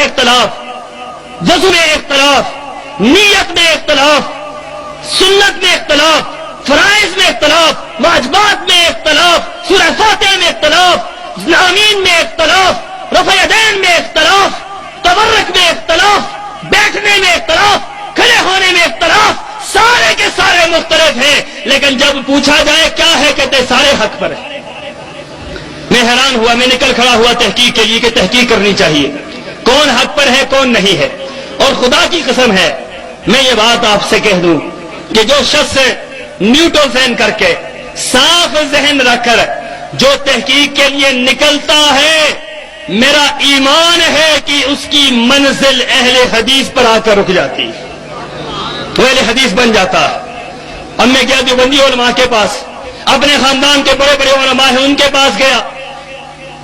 اختلاف، وضو میں اختلاف، نیت میں اختلاف، سنت میں اختلاف، فرائض میں اختلاف، واجبات میں اختلاف، سورہ فاتحہ میں اختلاف، آمین میں اختلاف، رفع یدین میں اختلاف، تبرک میں اختلاف، بیٹھنے میں اختلاف، کھڑے ہونے میں اختلاف، سارے کے سارے مختلف ہیں، لیکن جب پوچھا جائے کیا ہے کہتے سارے حق پر ہیں۔ میں حیران ہوا، میں نکل کھڑا ہوا تحقیق کے لیے کہ تحقیق کرنی چاہیے کون حق پر ہے کون نہیں ہے، اور خدا کی قسم ہے میں یہ بات آپ سے کہہ دوں کہ جو شخص نیوٹرل ذہن کر کے صاف ذہن رکھ کر جو تحقیق کے لیے نکلتا ہے، میرا ایمان ہے کہ اس کی منزل اہل حدیث پر آ کر رک جاتی، وہ اہل حدیث بن جاتا۔ اب میں گیا دیوبندی علماء کے پاس، اپنے خاندان کے بڑے بڑے علماء ہیں ان کے پاس گیا،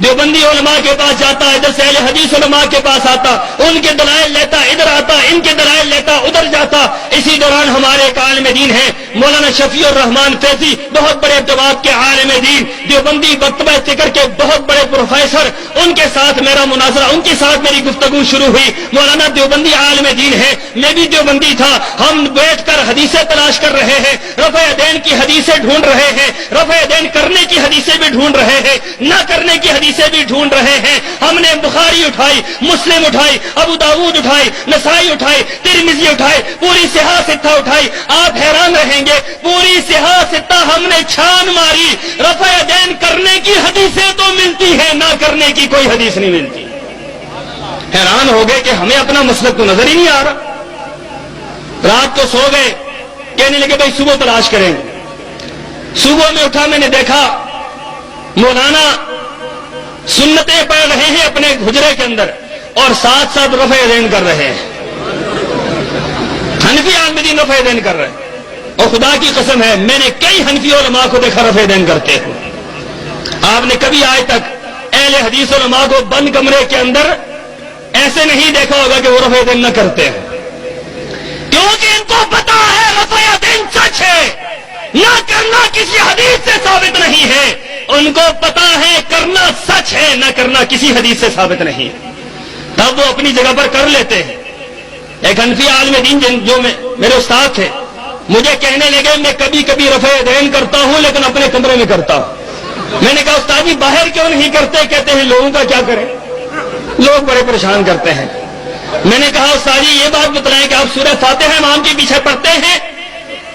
دیوبندی علماء کے پاس جاتا، ادھر سے اہل حدیث علماء کے پاس آتا، ان کے دلائل لیتا، ادھر آتا، ان کے دلائل لیتا، ادھر جاتا۔ اسی دوران ہمارے ایک عالم دین ہیں مولانا شفیع الرحمان فیضی، بہت بڑے ارتباط کے عالم دین، دیوبندی مکتبہ فکر کے بہت بڑے پروفیسر، ان کے ساتھ میرا مناظرہ، ان کے ساتھ میری گفتگو شروع ہوئی۔ مولانا دیوبندی عالم دین ہے، میں بھی دیوبندی تھا، ہم بیٹھ کر حدیثیں تلاش کر رہے ہیں، رفع یدین کی حدیثیں ڈھونڈ رہے ہیں، رفع یدین کرنے کی حدیثیں بھی ڈھونڈ رہے ہیں، نہ کرنے کی حدیثیں بھی ڈھونڈ رہے ہیں۔ ہم نے بخاری اٹھائی، مسلم اٹھائی، ابو داؤد اٹھائی، نسائی اٹھائی، ترمذی اٹھائی، پوری صحاح ستہ اٹھائی۔ آپ حیران رہیں گے، پوری صحاح ستہ ہم نے چھان ماری، رفع یدین کرنے کی حدیثیں تو ملتی ہیں، نہ کرنے کی کوئی حدیث نہیں ملتی۔ حیران ہو گئے کہ ہمیں اپنا مسلک تو نظر ہی نہیں آ رہا۔ رات کو سو گئے، کہنے لگے بھائی صبح تلاش کریں گے۔ صبح میں اٹھا، میں نے دیکھا مولانا سنتیں پڑھ رہے ہیں اپنے حجرے کے اندر اور ساتھ ساتھ رفع یدین کر رہے ہیں، حنفی عالم دین رفع یدین کر رہے ہیں، اور خدا کی قسم ہے میں نے کئی حنفی علماء کو دیکھا رفع یدین کرتے ہیں۔ آپ نے کبھی آج تک اہل حدیث علماء کو بند کمرے کے اندر ایسے نہیں دیکھا ہوگا کہ وہ رفع یدین نہ کرتے ہیں، کیونکہ ان کو پتا ہے رفع یدین سچ ہے، نہ کرنا کسی حدیث سے ثابت نہیں ہے۔ ان کو پتا ہے کرنا سچ ہے، نہ کرنا کسی حدیث سے ثابت نہیں، تب وہ اپنی جگہ پر کر لیتے ہیں۔ ایک حنفی عالم دین جو میرے استاد تھے، مجھے کہنے لگے میں کبھی کبھی رفع یدین کرتا ہوں لیکن اپنے کمرے میں کرتا ہوں۔ میں نے کہا استاد جی باہر کیوں نہیں کرتے؟ کہتے ہیں لوگوں کا کیا کریں، لوگ بڑے پریشان کرتے ہیں۔ میں نے کہا استاد جی یہ بات بتلائیں کہ آپ سورہ فاتحہ امام کے پیچھے پڑھتے ہیں؟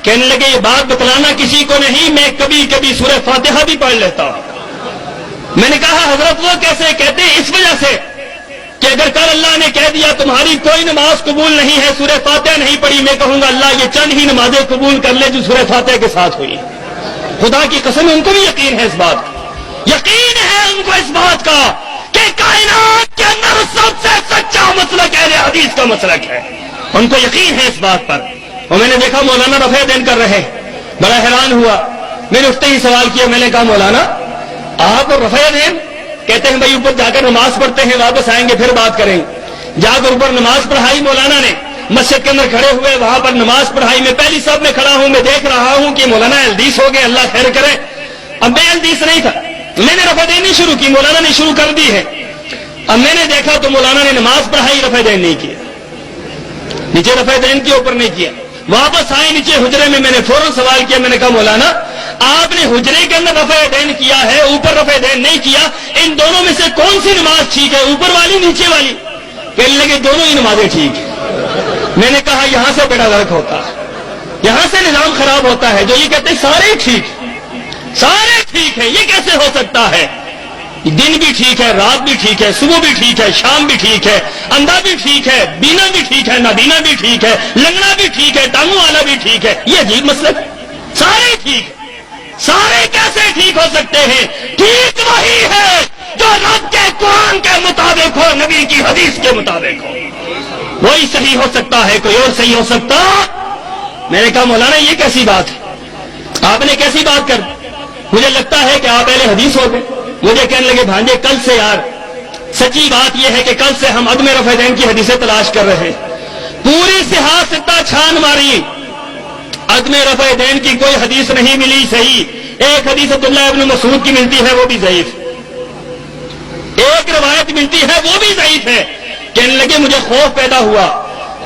کہنے لگے یہ بات بتلانا کسی کو نہیں، میں کبھی کبھی سورہ فاتحہ بھی پڑھ لیتا ہوں۔ میں نے کہا حضرت وہ کیسے؟ کہتے ہیں اس وجہ سے کہ اگر کل اللہ نے کہہ دیا تمہاری کوئی نماز قبول نہیں ہے، سورہ فاتحہ نہیں پڑھی، میں کہوں گا اللہ یہ چند ہی نمازیں قبول کر لے جو سورہ فاتحہ کے ساتھ ہوئی۔ خدا کی قسم ان کو بھی یقین ہے اس بات کا، یقین ہے ان کو اس بات کا کہ کائنات کے اندر سب سے سچا مسلک اہل حدیث کا مسلک ہے، ان کو یقین ہے اس بات پر۔ اور میں نے دیکھا مولانا رفع یدین کر رہے، بڑا حیران ہوا۔ میں نے اٹھتے ہی سوال کیا، میں نے کہا مولانا آپ رفع یدین؟ کہتے ہیں بھائی اوپر جا کر نماز پڑھتے ہیں، واپس آئیں گے پھر بات کریں گے۔ جا کر اوپر نماز پڑھائی مولانا نے، مسجد کے اندر کھڑے ہوئے وہاں پر نماز پڑھائی۔ میں پہلی صف میں کھڑا ہوں، میں دیکھ رہا ہوں کہ مولانا الحدیث ہو گئے، اللہ خیر کرے۔ اب میں الحدیث نہیں تھا، میں نے رفع یدین شروع کی، مولانا نے شروع کر دی ہے۔ اب میں نے دیکھا تو مولانا نے نماز پڑھائی، رفع یدین نہیں کیا، نیچے رفع یدین کے اوپر نہیں کیا۔ واپس آئے نیچے حجرے میں نے فوراً سوال کیا، میں نے کہا مولانا آپ نے حجرے کے اندر رفع یدین کیا ہے، اوپر رفع یدین نہیں کیا، ان دونوں میں سے کون سی نماز ٹھیک ہے، اوپر والی نیچے والی؟ کہنے لگے دونوں ہی نمازیں ٹھیک ہیں۔ میں نے کہا یہاں سے بڑا غلط ہوتا ہے، یہاں سے نظام خراب ہوتا ہے، جو یہ کہتے ہیں سارے ٹھیک، سارے ٹھیک ہے، یہ کیسے ہو سکتا ہے؟ دن بھی ٹھیک ہے، رات بھی ٹھیک ہے، صبح بھی ٹھیک ہے، شام بھی ٹھیک ہے، اندھا بھی ٹھیک ہے، بینا بھی ٹھیک ہے، نابینا بھی ٹھیک ہے، لنگڑا بھی ٹھیک ہے، ٹانگوں والا بھی ٹھیک ہے۔ یہ عجیب مسئلہ ہے، سارے ٹھیک، سارے کیسے ٹھیک ہو سکتے ہیں؟ ٹھیک وہی ہے جو رب کے قرآن کے مطابق ہو، نبی کی حدیث کے مطابق ہو، وہی صحیح ہو سکتا ہے، کوئی اور صحیح ہو سکتا؟ میں نے کہا مولانا یہ کیسی بات ہے، آپ نے کیسی بات کر، مجھے لگتا ہے کہ آپ اہل حدیث ہو گئے۔ مجھے کہنے لگے بھانجے کل سے یار سچی بات یہ ہے کہ کل سے ہم عدم رفع یدین کی حدیثیں تلاش کر رہے ہیں، پوری صحاح ستہ چھان ماری، عدم رفع یدین کی کوئی حدیث نہیں ملی صحیح۔ ایک حدیث عبداللہ ابن مسعود کی ملتی ہے وہ بھی ضعیف، ایک روایت ملتی ہے وہ بھی ضعیف ہے، کہنے لگے مجھے خوف پیدا ہوا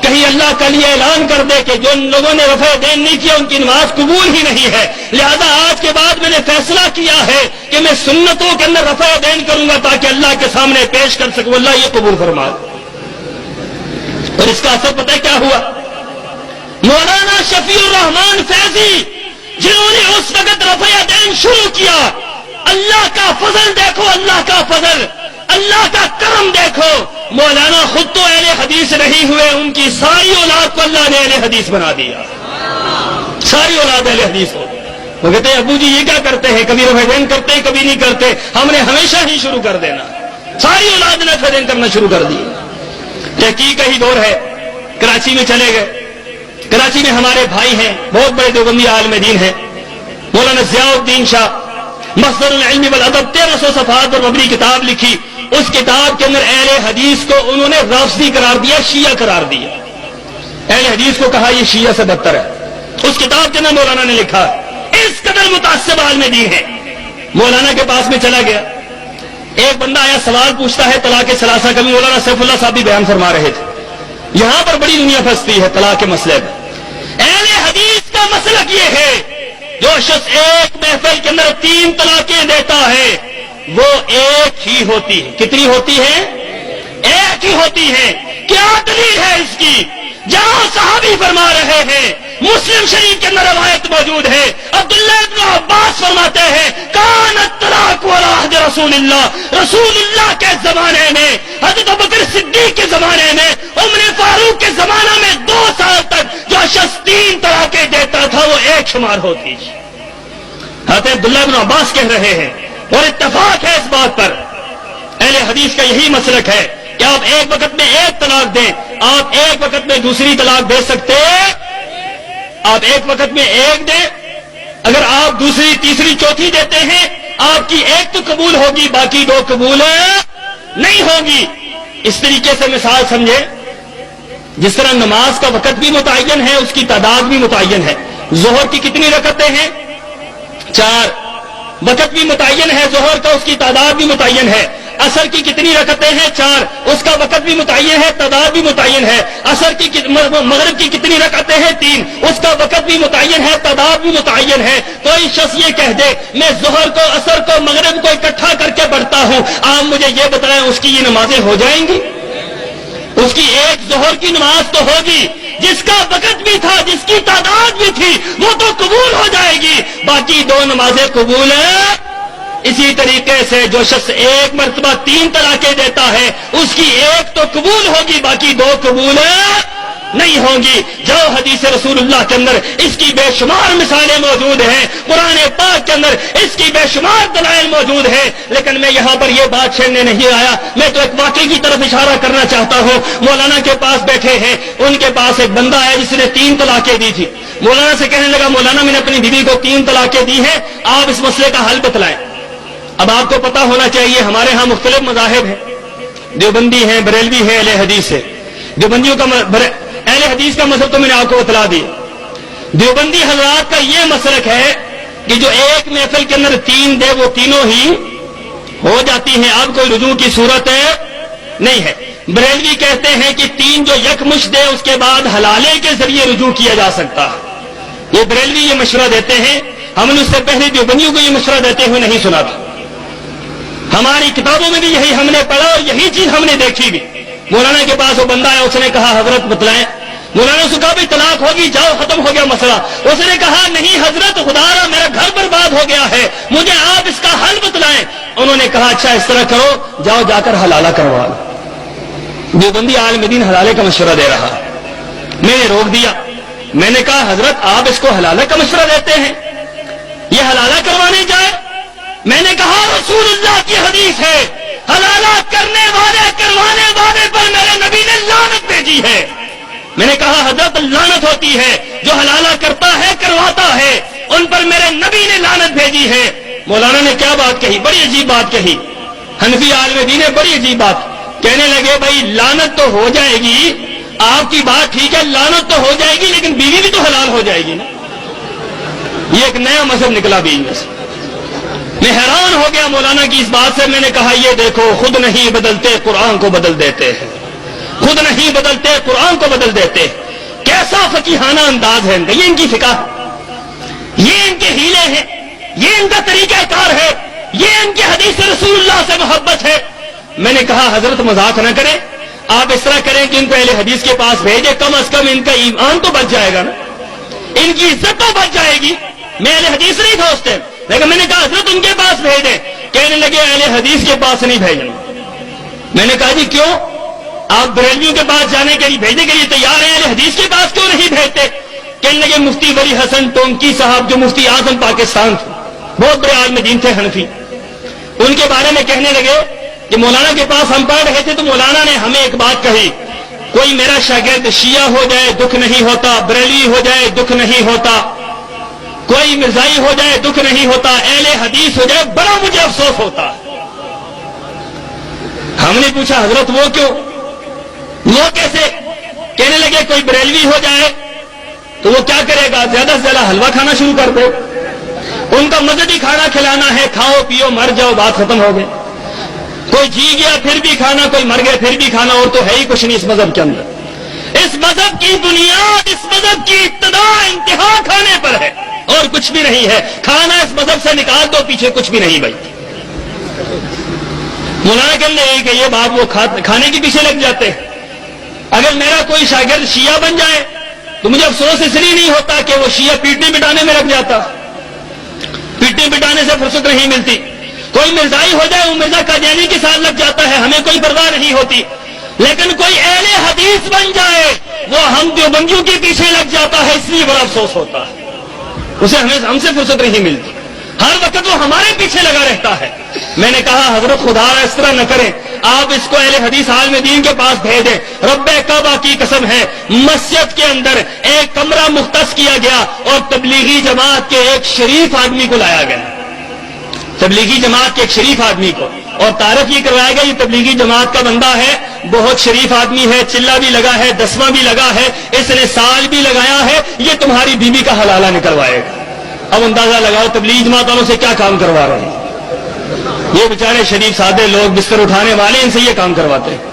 کہیں اللہ کل یہ اعلان کر دے کہ جو لوگوں نے رفع دین نہیں کیا ان کی نماز قبول ہی نہیں ہے، لہذا آج کے بعد میں نے فیصلہ کیا ہے کہ میں سنتوں کے اندر رفع دین کروں گا تاکہ اللہ کے سامنے پیش کر سکوں، اللہ یہ قبول فرما۔ اور اس کا اثر پتہ ہے کیا ہوا؟ مولانا شفیع الرحمان فیضی جنہوں نے اس وقت رفع دین شروع کیا، اللہ کا فضل دیکھو، اللہ کا فضل، اللہ کا کرم دیکھو، مولانا خود تو اہل حدیث نہیں ہوئے، ان کی ساری اولاد کو اللہ نے اہل حدیث بنا دیا، ساری اولاد اہل حدیث ہو۔ وہ کہتے ہیں ابو جی یہ کیا کرتے ہیں، کبھی رفع دین کرتے ہیں کبھی نہیں کرتے، ہم نے ہمیشہ ہی شروع کر دینا، ساری اولاد نے رفع دین کرنا شروع کر دی۔ تحقیق کا ہی دور ہے، کراچی میں چلے گئے، کراچی میں ہمارے بھائی ہیں بہت بڑے دیوبندی عالم دین ہیں، مولانا ضیاء الدین شاہ، مصدر العلم والادب 1300 صفحات پر مبنی کتاب لکھی، اس کتاب کے اندر اہل حدیث کو انہوں نے رافضی قرار دیا، شیعہ قرار دیا، اہل حدیث کو کہا یہ شیعہ سے بدتر ہے، اس کتاب کے اندر مولانا نے لکھا، اس قدر متعصب عالم دین ہے۔ مولانا کے پاس میں چلا گیا، ایک بندہ آیا سوال پوچھتا ہے طلاق ثلاثہ کا، بھی مولانا سیف اللہ صاحب بھی بیان فرما رہے تھے، یہاں پر بڑی دنیا پھنستی ہے طلاق کے مسئلے میں۔ اہل حدیث کا مسلک یہ ہے جو شخص ایک محفل کے اندر 3 طلاقیں دیتا ہے وہ ایک ہی ہوتی ہے، کتنی ہوتی ہے؟ ایک ہی ہوتی ہے۔ کیا دلیل ہے اس کی؟ جہاں صحابی فرما رہے ہیں، مسلم شریف کے اندر روایت موجود ہے، عبداللہ ابن عباس فرماتے ہیں کان الطلاق علی عہد رسول اللہ، رسول اللہ کے زمانے میں، حضرت ابوبکر صدیق کے زمانے میں، عمر فاروق کے زمانہ میں 2 سال تک جو شخص 3 طلاقیں دیتا تھا وہ ایک شمار ہوتی تھی۔ حضرت عبداللہ ابن عباس کہہ رہے ہیں اور اتفاق ہے اس بات پر، اہل حدیث کا یہی مسلک ہے کہ آپ ایک وقت میں ایک طلاق دیں، آپ ایک وقت میں دوسری طلاق دے سکتے، آپ ایک وقت میں ایک دیں، اگر آپ دوسری تیسری چوتھی دیتے ہیں آپ کی ایک تو قبول ہوگی باقی 2 قبول نہیں ہوگی۔ اس طریقے سے مثال سمجھے، جس طرح نماز کا وقت بھی متعین ہے اس کی تعداد بھی متعین ہے، ظہر کی کتنی رکعتیں ہیں؟ 4، وقت بھی متعین ہے ظہر کا، اس کی تعداد بھی متعین ہے۔ عصر کی کتنی رکعتیں ہیں؟ 4، اس کا وقت بھی متعین ہے، تعداد بھی متعین ہے۔ عصر کی مغرب کی کتنی رکعتیں ہیں؟ 3، اس کا وقت بھی متعین ہے، تعداد بھی متعین ہے۔ کوئی شخص یہ کہہ دے میں ظہر کو، عصر کو، مغرب کو اکٹھا کر کے پڑھتا ہوں، آپ مجھے یہ بتائیں اس کی یہ نمازیں ہو جائیں گی؟ اس کی ایک ظہر کی نماز تو ہوگی، جس کا وقت بھی تھا، جس کی تعداد بھی تھی، وہ تو قبول ہو جائے گی، باقی 2 نمازیں قبول ہیں۔ اسی طریقے سے جو شخص ایک مرتبہ 3 طلاقیں دیتا ہے اس کی ایک تو قبول ہوگی باقی 2 قبول نہیں ہوں گی۔ جو حدیث رسول اللہ کے اندر اس کی بے شمار مثالیں موجود ہیں، قرآن پاک کے اندر اس کی بے شمار دلائل موجود ہیں، لیکن میں یہاں پر یہ بات چھیڑنے نہیں آیا، میں تو ایک واقعے کی طرف اشارہ کرنا چاہتا ہوں۔ مولانا کے پاس بیٹھے ہیں، ان کے پاس ایک بندہ ہے جس نے 3 طلاقیں دی تھی، مولانا سے کہنے لگا مولانا میں نے اپنی بیوی کو 3 طلاقیں دی ہیں، آپ اس مسئلے کا حل بتلائیں۔ اب آپ کو پتا ہونا چاہیے ہمارے ہاں مختلف مذاہب ہیں، دیوبندی ہیں، بریلوی ہے، اہل حدیث ہے۔ دیوبندیوں کا اہل حدیث کا مذہب تو میں نے آپ کو بتلا دیا، دیوبندی حضرات کا یہ مسلک ہے کہ جو ایک محفل کے اندر 3 دے وہ تینوں ہی ہو جاتی ہیں، اب کوئی رجوع کی صورت نہیں ہے۔ بریلوی کہتے ہیں کہ 3 جو یکمشت دے اس کے بعد حلالے کے ذریعے رجوع کیا جا سکتا ہے، یہ بریلوی یہ مشورہ دیتے ہیں، ہم نے اس سے پہلے دیوبندیوں کو یہ مشورہ دیتے ہوئے نہیں سنا تھا، ہماری کتابوں میں بھی یہی ہم نے پڑھا اور یہی چیز ہم نے دیکھی بھی۔ مولانا کے پاس وہ بندہ ہے، اس نے کہا حضرت بتلائیں، مولانا سے کہا بھی طلاق ہوگی، جاؤ ختم ہو گیا مسئلہ، اس نے کہا نہیں حضرت خدا را میرا گھر برباد ہو گیا ہے، مجھے آپ اس کا حل بتلائیں۔ انہوں نے کہا اچھا اس طرح کرو، جاؤ جا کر حلالہ کروا لو۔ دیوبندی عالم دین حلالے کا مشورہ دے رہا، میں نے روک دیا، میں نے کہا حضرت آپ اس کو حلالہ کا مشورہ دیتے ہیں، یہ حلالہ کروانے جائے؟ میں نے کہا رسول اللہ کی حدیث ہے، حلالہ کرنے والے کروانے والے پر میرے نبی نے لعنت بھیجی ہے۔ میں نے کہا حضرت لعنت ہوتی ہے جو حلالہ کرتا ہے کرواتا ہے، ان پر میرے نبی نے لعنت بھیجی ہے۔ مولانا نے کیا بات کہی، بڑی عجیب بات کہی، حنفی عالم دین نے بڑی عجیب بات کہنے لگے بھائی لعنت تو ہو جائے گی، آپ کی بات ٹھیک ہے لعنت تو ہو جائے گی لیکن بیوی بھی تو حلال ہو جائے گی نا۔ یہ ایک نیا مذہب نکلا بیوی میں سے۔ میں حیران ہو گیا مولانا کی اس بات سے، میں نے کہا یہ دیکھو خود نہیں بدلتے قرآن کو بدل دیتے ہیں، خود نہیں بدلتے، قرآن کو بدل دیتے. کیسا فقیحانہ انداز ہے ان کا، یہ ان کی فقہ، یہ ان کے ہیلے ہیں، یہ ان کا طریقہ کار ہے، یہ ان کی حدیث رسول اللہ سے محبت ہے. میں نے کہا حضرت مذاق نہ کریں، آپ اس طرح کریں کہ ان کو اہل حدیث کے پاس بھیجے، کم از کم ان کا ایمان تو بچ جائے گا نا، ان کی عزت تو بچ جائے گی. میں اہل حدیث نہیں تھا اس ٹائم، لیکن میں نے کہا حضرت ان کے پاس بھیجے. کہنے لگے اہل حدیث کے پاس نہیں بھیجنا. میں نے کہا جی کیوں؟ آپ بریلویوں کے پاس جانے کے لیے بھیجنے کے لیے تیار ہیں، اہل حدیث کے پاس کیوں نہیں بھیجتے؟ کہنے لگے مفتی ولی حسن ٹونکی صاحب جو مفتی اعظم پاکستان تھے، بہت بڑے عالم دین تھے حنفی، ان کے بارے میں کہنے لگے کہ مولانا کے پاس ہم پڑھ رہے تھے تو مولانا نے ہمیں ایک بات کہی، کوئی میرا شاگرد شیعہ ہو جائے دکھ نہیں ہوتا، بریلوی ہو جائے دکھ نہیں ہوتا، کوئی مرزائی ہو جائے دکھ نہیں ہوتا، اہل حدیث ہو جائے بڑا مجھے افسوس ہوتا. ہم نے پوچھا حضرت وہ کیوں، وہ کیسے؟ کہنے لگے کوئی بریلوی ہو جائے تو وہ کیا کرے گا، زیادہ سے زیادہ حلوہ کھانا شروع کر دے، ان کا مذہبی کھانا کھلانا ہے، کھاؤ پیو مر جاؤ، بات ختم ہو گئی. کوئی جی گیا پھر بھی کھانا، کوئی مر گئے پھر بھی کھانا، اور تو ہے ہی کچھ نہیں اس مذہب کے اندر. اس مذہب کی بنیاد، اس مذہب کی ابتدا انتہا کھانے پر ہے اور کچھ بھی نہیں ہے. کھانا اس مذہب سے نکال دو، پیچھے کچھ بھی نہیں بھائی. مولانا کہنے لگے کہ یہ بات وہ کھانے کے پیچھے لگ جاتے ہیں. اگر میرا کوئی شاگرد شیعہ بن جائے تو مجھے افسوس اس لیے نہیں ہوتا کہ وہ شیعہ پیٹنے پٹانے میں لگ جاتا، پیٹنے پٹانے سے فرصت نہیں ملتی. کوئی مرزائی ہو جائے وہ مرزا قادیانی کے ساتھ لگ جاتا ہے، ہمیں کوئی پرواہ نہیں ہوتی. لیکن کوئی اہل حدیث بن جائے وہ ہم دیوبندیوں کے پیچھے لگ جاتا ہے، اس لیے بڑا افسوس ہوتا ہے. اسے ہم سے فرصت نہیں ملتی، ہر وقت وہ ہمارے پیچھے لگا رہتا ہے. میں نے کہا حضرت خدا اس طرح نہ کریں، آپ اس کو اہل حدیث عالم دین کے پاس بھیجیں. رب کعبہ کی قسم ہے، مسجد کے اندر ایک کمرہ مختص کیا گیا اور تبلیغی جماعت کے ایک شریف آدمی کو لایا گیا، تبلیغی جماعت کے ایک شریف آدمی کو، اور تعارف یہ کروایا گیا یہ تبلیغی جماعت کا بندہ ہے، بہت شریف آدمی ہے، چلہ بھی لگا ہے، دسواں بھی لگا ہے، اس نے سال بھی لگایا ہے، یہ تمہاری بیوی کا حلالہ نکلوائے گا. اب اندازہ لگاؤ تبلیغ جماعت والوں سے کیا کام کروا رہے ہیں. یہ بیچارے شریف سادے لوگ بستر اٹھانے والے، ان سے یہ کام کرواتے ہیں.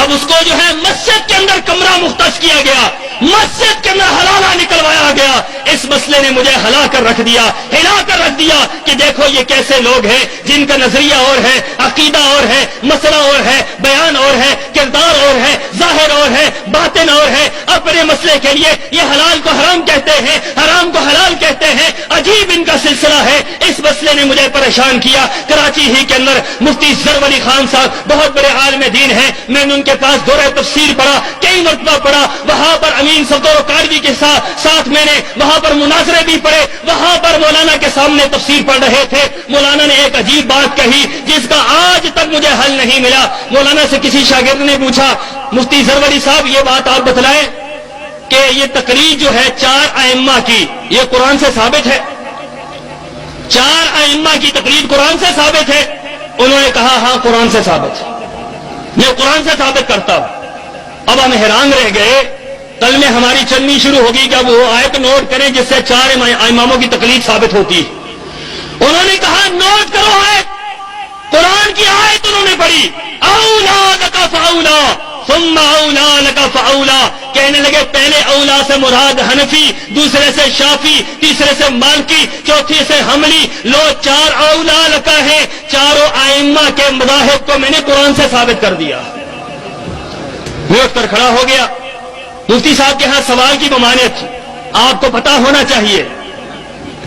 اب اس کو جو ہے مسجد کے اندر کمرہ مختص کیا گیا، مسجد کے اندر حلالہ نکلوایا گیا. اس مسئلے نے مجھے ہلا کر رکھ دیا، ہلا کر رکھ دیا کہ دیکھو یہ کیسے لوگ ہیں جن کا نظریہ اور ہے، عقیدہ اور ہے، مسئلہ اور ہے، بیان اور ہے، کردار اور ہے، ظاہر اور ہے، باطن اور ہے. اپنے مسئلے کے لیے یہ حلال کو حرام کہتے ہیں، حرام کو حلال کہتے ہیں. عجیب ان کا سلسلہ ہے. اس مسئلے نے مجھے پریشان کیا. کراچی ہی کے اندر مفتی ظفر علی خان صاحب بہت بڑے عالم دین ہیں، میں نے ان کے پاس دورہ تفسیر پڑھا، کئی مرتبہ پڑھا. وہاں پر امین صفدر و کاروی کے ساتھ میں نے وہاں پر مناظرے بھی پڑھے. وہاں پر مولانا کے سامنے تفسیر پڑھ رہے تھے. مولانا نے ایک عجیب بات کہی جس کا آج تک مجھے حل نہیں ملا. مولانا سے کسی شاگرد نے پوچھا مفتی ظفر علی صاحب یہ بات آپ بتلائیں کہ یہ تقریر جو ہے 4 ائمہ کی، یہ قرآن سے ثابت ہے؟ 4 ائمہ کی تقریر قرآن سے ثابت ہے؟ انہوں نے کہا ہاں قرآن سے ثابت ہے، میں قرآن سے ثابت کرتا ہوں. اب ہم حیران رہ گئے. کل میں ہماری چلنی شروع ہوگی کہ اب وہ آیت نوٹ کریں جس سے 4 اماموں کی تقلید ثابت ہوتی ہے. انہوں نے کہا نوٹ کرو آیت، قرآن کی آیت انہوں نے پڑھی، اولا لک فاولا ثم اولا لک فاولا. کہنے لگے پہلے اولا سے مراد حنفی، دوسرے سے شافی، تیسرے سے مالکی، چوتھی سے حنبلی. لو 4 اولا لک ہیں. چاروں ائمہ کے مذاہب کو میں نے قرآن سے ثابت کر دیا. وہ اٹھ کر کھڑا ہو گیا. مفتی صاحب کے ہاں سوال کی ممانعت تھی، آپ کو پتا ہونا چاہیے،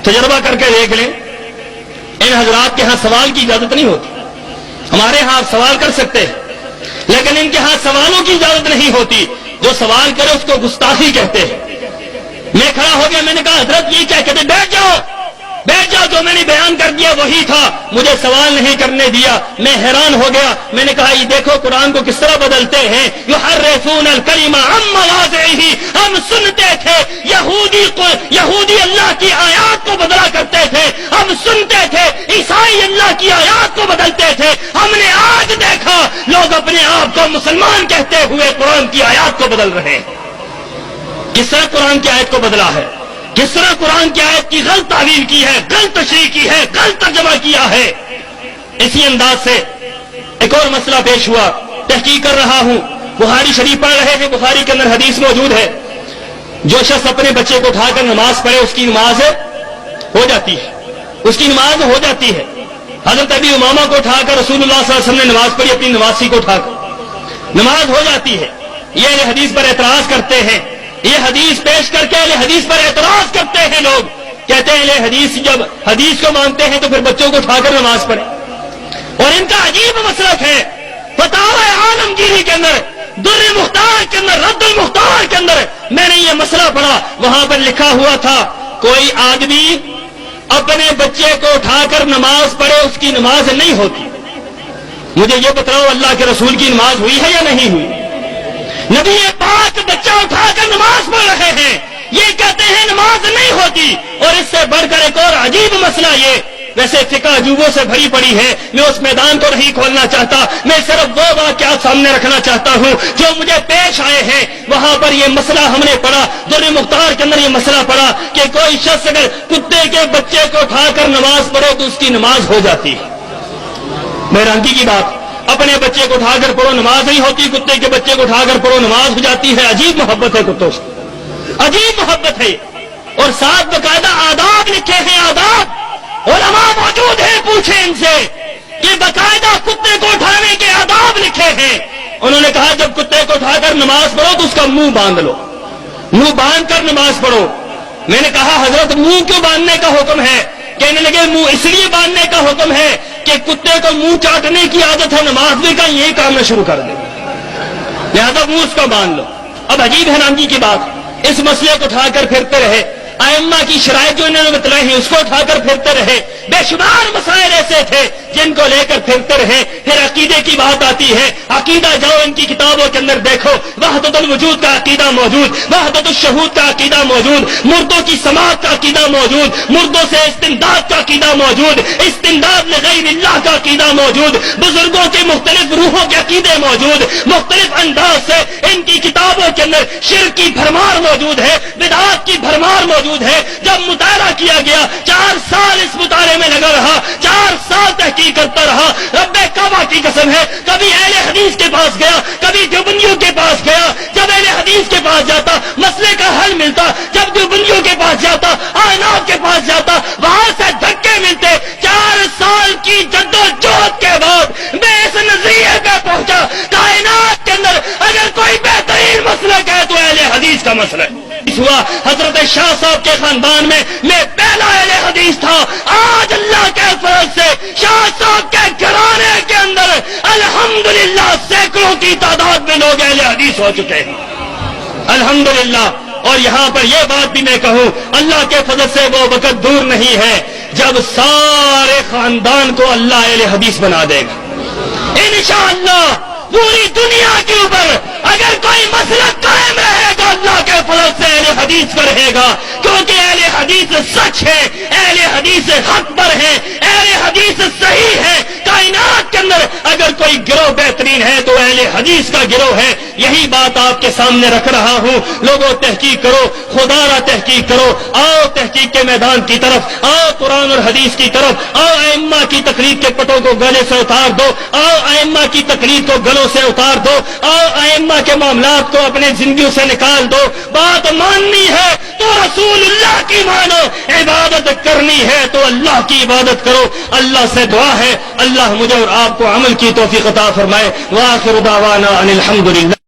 تجربہ کر کے دیکھ لیں. ان حضرات کے ہاں سوال کی اجازت نہیں ہوتی. ہمارے ہاں آپ سوال کر سکتے ہیں لیکن ان کے ہاں سوالوں کی اجازت نہیں ہوتی. جو سوال کرے اس کو گستاخی کہتے ہیں. میں کھڑا ہو گیا، میں نے کہا حضرت یہ کیا کہتے؟ بیٹھ جاؤ بیٹھ جاؤ، جو میں نے بیان کر دیا وہی تھا، مجھے سوال نہیں کرنے دیا. میں حیران ہو گیا. میں نے کہا یہ دیکھو قرآن کو کس طرح بدلتے ہیں. یحرفون الکلمہ عن مواضعہ. ہم سنتے تھے یہودی اللہ کی آیات کو بدلا کرتے تھے، ہم سنتے تھے عیسائی اللہ کی آیات کو بدلتے تھے. ہم نے آج دیکھا لوگ اپنے آپ کو مسلمان کہتے ہوئے قرآن کی آیات کو بدل رہے ہیں. کس طرح قرآن کی آیت کو بدلا ہے، کس طرح قرآن کی آیت کی غلط تعویل کی ہے، غلط تشریح کی ہے، غلط ترجمہ کیا ہے. اسی انداز سے ایک اور مسئلہ پیش ہوا. تحقیق کر رہا ہوں بخاری شریف پڑھ رہے تھے، بخاری کے اندر حدیث موجود ہے، جو شخص اپنے بچے کو اٹھا کر نماز پڑھے اس کی نماز ہو جاتی ہے، اس کی نماز ہو جاتی ہے۔ حضرت ابی امامہ کو اٹھا کر رسول اللہ صلی اللہ علیہ وسلم نے نماز پڑھی، اپنی نواسی کو اٹھا کر نماز ہو جاتی ہے۔ یہ اہل حدیث پر اعتراض کرتے ہیں، یہ حدیث پیش کر کے اہل حدیث پر اعتراض کرتے ہیں لوگ، کہتے ہیں اہل حدیث جب حدیث کو مانتے ہیں تو پھر بچوں کو اٹھا کر نماز پڑھیں۔ اور ان کا عجیب مسلک ہے، فتاوی عالمگیری کے اندر، در مختار کے اندر، رد المختار کے اندر میں نے یہ مسئلہ پڑھا، وہاں پر لکھا ہوا تھا کوئی آدمی اپنے بچے کو اٹھا کر نماز پڑھے اس کی نماز نہیں ہوتی۔ مجھے یہ بتاؤ اللہ کے رسول کی نماز ہوئی ہے یا نہیں ہوئی؟ نبی پاک بچہ اٹھا کر نماز پڑھ رہے ہیں، یہ کہتے ہیں نماز نہیں ہوتی۔ اور اس سے بڑھ کر ایک اور عجیب مسئلہ، یہ ویسے فقہ عجوبوں سے بھری پڑی ہے، میں اس میدان کو نہیں کھولنا چاہتا، میں صرف وہ واقعات سامنے رکھنا چاہتا ہوں جو مجھے پیش آئے ہیں۔ وہاں پر یہ مسئلہ ہم نے پڑھا، در مختار کے اندر یہ مسئلہ پڑھا کہ کوئی شخص اگر کتے کے بچے کو اٹھا کر نماز پڑھے تو اس کی نماز ہو جاتی ہے۔ حیرانگی کی بات، اپنے بچے کو اٹھا کر پڑھو نماز نہیں ہوتی، کتے کے بچے کو اٹھا کر پڑھو نماز ہو جاتی ہے۔ عجیب محبت ہے کتوں سے، عجیب محبت ہے۔ اور ساتھ باقاعدہ آداب لکھے ہیں، آداب، علماء موجود ہیں، پوچھیں ان سے کہ باقاعدہ کتے کو اٹھانے کے آداب لکھے ہیں۔ انہوں نے کہا جب کتے کو اٹھا کر نماز پڑھو تو اس کا منہ باندھ لو، منہ باندھ کر نماز پڑھو۔ میں نے کہا حضرت منہ کیوں باندھنے کا حکم ہے؟ کہنے لگے منہ اس لیے باندھنے کا حکم ہے کہ کتے کو منہ چاٹنے کی عادت ہے، نماز میں کا یہی کام نہ شروع کر دے، لہذا منہ اس کو باندھ لو۔ اب عجیب حیرانگی کی بات، اس مسئلے کو اٹھا کر پھرتے رہے، ائمہ کی شرائط جو انہوں نے بتلائی ہیں اس کو اٹھا کر پھرتے رہے، بے شمار مسائل ایسے تھے جن کو لے کر پھرتے رہے۔ پھر عقیدے کی بات آتی ہے، عقیدہ جاؤ ان کی کتابوں کے اندر دیکھو، وحدت الوجود کا عقیدہ موجود، وحدت الشہود کا عقیدہ موجود، مردوں کی سماعت کا عقیدہ موجود، مردوں سے استمداد کا عقیدہ موجود، استمداد لغیر اللہ کا عقیدہ موجود، بزرگوں کے مختلف روحوں کے عقیدے موجود، مختلف انداز سے ان کی کتابوں کے اندر شرک کی بھرمار موجود ہے، بدعات کی بھرمار موجود ہے۔ جب مطالعہ کیا گیا، 4 سال اس مطالعے میں لگا رہا، 4 سال تحقیق کرتا رہا، رب کعبہ کی قسم ہے کبھی اہل حدیث کے پاس گیا، کبھی دیوبندیوں کے پاس گیا، جب اہل حدیث کے پاس جاتا مسئلے کا حل ملتا، جب دیوبندیوں کے پاس جاتا، آئینات کے پاس جاتا، وہاں سے دھکے ملتے۔ 4 سال کی جدوجہد کے بعد میں اس نظریے پہ پہنچا، کائنات کے اندر اگر کوئی بہترین مسلک ہے تو اہل حدیث کا مسلک ہوا۔ حضرت شاہ صاحب کے خاندان میں پہلا اہل حدیث تھا۔ آج اللہ کے فضل سے شاہ صاحب کے گھرانے کے اندر الحمدللہ سینکڑوں کی تعداد میں لوگ اہل حدیث ہو چکے ہیں، الحمدللہ۔ اور یہاں پر یہ بات بھی میں کہوں، اللہ کے فضل سے وہ وقت دور نہیں ہے جب سارے خاندان کو اللہ اہل حدیث بنا دے گا انشاءاللہ۔ پوری دنیا کے اوپر اگر کوئی مسلک قائم رہے گا اللہ کے فضل سے اہل حدیث پر رہے گا، کیونکہ اہل حدیث سچ ہے، اہل حدیث حق پر ہے، اہل حدیث صحیح ہے۔ کائنات کے اندر اگر کوئی گروہ بہترین ہے تو اہل حدیث کا گروہ ہے۔ یہی بات آپ کے سامنے رکھ رہا ہوں۔ لوگوں تحقیق کرو، خدا را تحقیق کرو، آؤ تحقیق کے میدان کی طرف، آؤ قرآن اور حدیث کی طرف، آؤ ائمہ کی تقلید کے پٹوں کو گلے سے اتار دو، آؤ ائمہ کی تقلید کو گلوں سے اتار دو، آؤ ائمہ کے معاملات کو اپنے زندگیوں سے نکال دو۔ بات ماننی ہے تو رسول اللہ کی مانو، عبادت کرنی ہے تو اللہ کی عبادت کرو۔ اللہ سے دعا ہے اللہ مجھے اور آپ کو عمل کی توفیق عطا فرمائے۔ وآخر دعوانا ان الحمدللہ۔